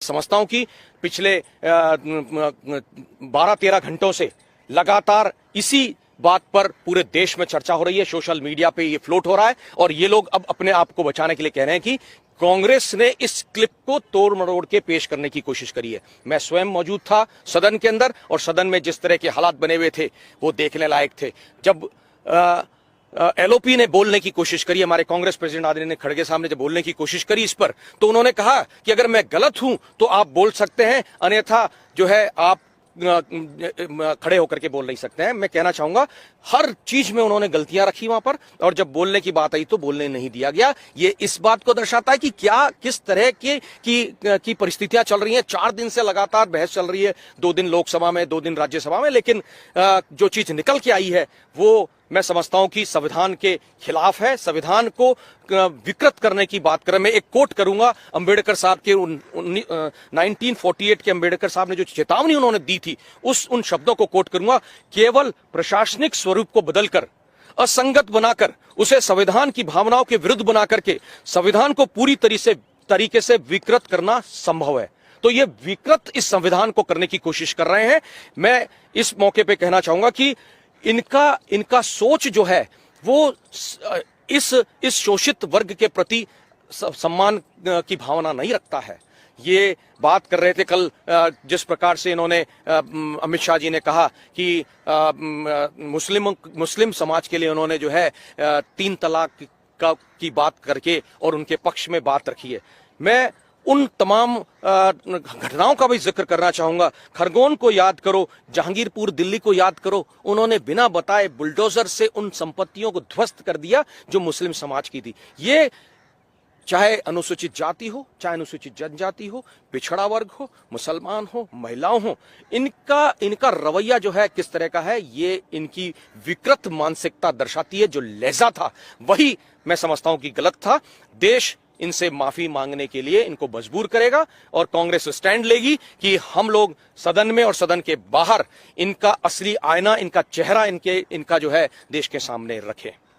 समझता हूं कि पिछले 12-13 घंटों से लगातार इसी बात पर पूरे देश में चर्चा हो रही है, सोशल मीडिया पे ये फ्लोट हो रहा है और ये लोग अब अपने आप को बचाने के लिए कह रहे हैं कि कांग्रेस ने इस क्लिप को तोड़ मरोड़ के पेश करने की कोशिश करी है। मैं स्वयं मौजूद था सदन के अंदर और सदन में जिस तरह के हालात बने हुए थे वो देखने लायक थे। जब एलओपी ने बोलने की कोशिश करी, हमारे कांग्रेस प्रेसिडेंट आदरणीय खड़गे साहब ने जब बोलने की कोशिश करी इस पर, तो उन्होंने कहा कि अगर मैं गलत हूं तो आप बोल सकते हैं, अन्यथा जो है आप खड़े होकर के बोल नहीं सकते हैं। मैं कहना चाहूंगा हर चीज में उन्होंने गलतियां रखी वहां पर, और जब बोलने की बात आई तो बोलने नहीं दिया गया। ये इस बात को दर्शाता है कि क्या किस तरह की परिस्थितियां चल रही हैं। 4 दिन से लगातार बहस चल रही है, 2 दिन लोकसभा में, 2 दिन राज्यसभा में, लेकिन जो चीज निकल के आई है वो मैं समझता हूं कि संविधान के खिलाफ है। संविधान को विकृत करने की बात करें, मैं एक कोट करूंगा अंबेडकर साहब के 1948 के अंबेडकर साहब ने जो चेतावनी उन्होंने दी थी, उन शब्दों को कोट करूंगा, केवल प्रशासनिक स्वरूप को बदलकर, असंगत बनाकर, उसे संविधान की भावनाओं के विरुद्ध बनाकर के संविधान को पूरी तरीके से विकृत करना संभव है। तो ये विकृत इस संविधान को करने की कोशिश कर रहे हैं। मैं इस मौके पे कहना चाहूंगा कि इनका सोच जो है वो इस शोषित वर्ग के प्रति सम्मान की भावना नहीं रखता है। ये बात कर रहे थे कल, जिस प्रकार से इन्होंने अमित शाह जी ने कहा कि मुस्लिम समाज के लिए उन्होंने जो है 3 तलाक की बात करके और उनके पक्ष में बात रखी है। मैं उन तमाम घटनाओं का भी जिक्र करना चाहूंगा। खरगोन को याद करो, जहांगीरपुर दिल्ली को याद करो, उन्होंने बिना बताए बुलडोजर से उन संपत्तियों को ध्वस्त कर दिया जो मुस्लिम समाज की थी। ये चाहे अनुसूचित जाति हो, चाहे अनुसूचित जनजाति हो, पिछड़ा वर्ग हो, मुसलमान हो, महिलाओं हो, इनका रवैया जो है किस तरह का है, ये इनकी विकृत मानसिकता दर्शाती है। जो लहजा था वही मैं समझता हूं कि गलत था। देश इनसे माफी मांगने के लिए इनको मजबूर करेगा और कांग्रेस स्टैंड लेगी कि हम लोग सदन में और सदन के बाहर इनका असली आईना, इनका चेहरा, इनका जो है देश के सामने रखें।